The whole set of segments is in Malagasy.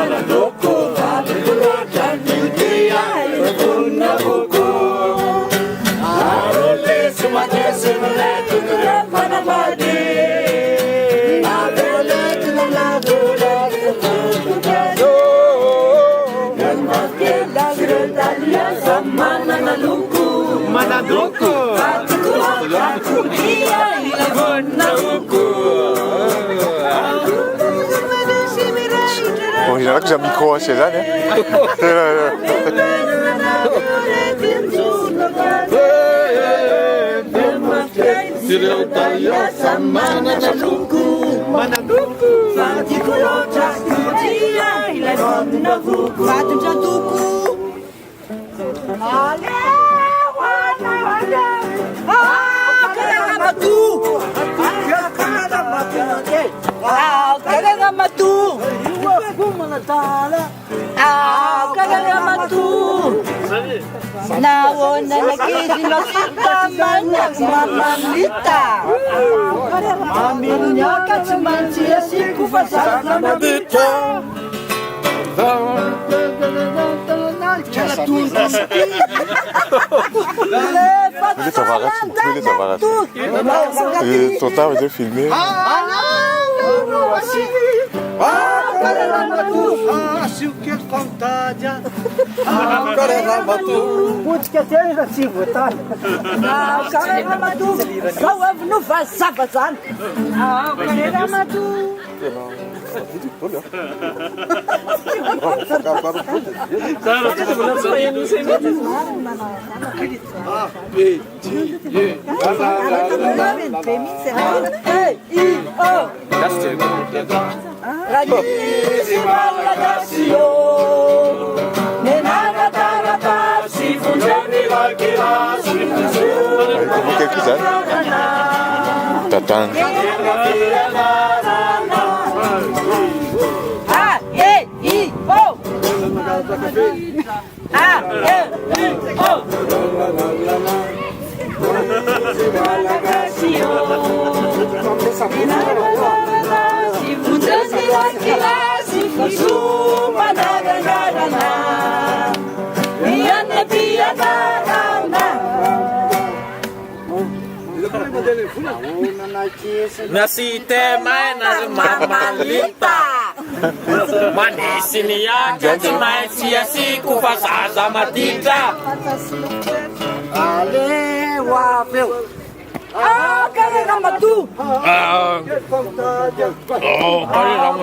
manadoko Fatiko loatra nydia ilevonna boko Arole sumatesumle tukure manamadi Arole tunalagola tunalagola Namaste lagredalia samana naluku Manadoko Fatiko loatra nydia ilevonna boko Bon, il y en a que j'ai un micro à Cézanne. Naona nakezi lokitamana mamamita Aminyaka tsy maintsy asiako fa zaza maditra Ton temps va filmer. Potika teny raha tsy voatany Karamatu Zao avy no vazava zany Karamatu Ragazzi malagasy io Nenanataratasi funzeni valkirasi Comment quelques-uns T'attends. Ah, eh, I, O Ah, eh, I, O Malagasy io Nenanataratasi funzeni valkirasi Fusuma naganarana Iana pianarana Nasi temena mamalita Manisi niaka tsy maintsy asiako fa zaza maditra Ale wafeu Kareramatu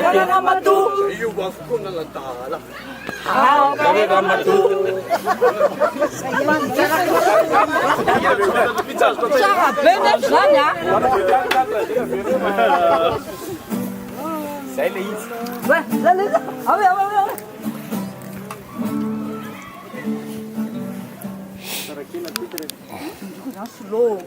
Kareramatu Kareramatu Tsara bene zany a Zay le izy Zay le izy Ave Slow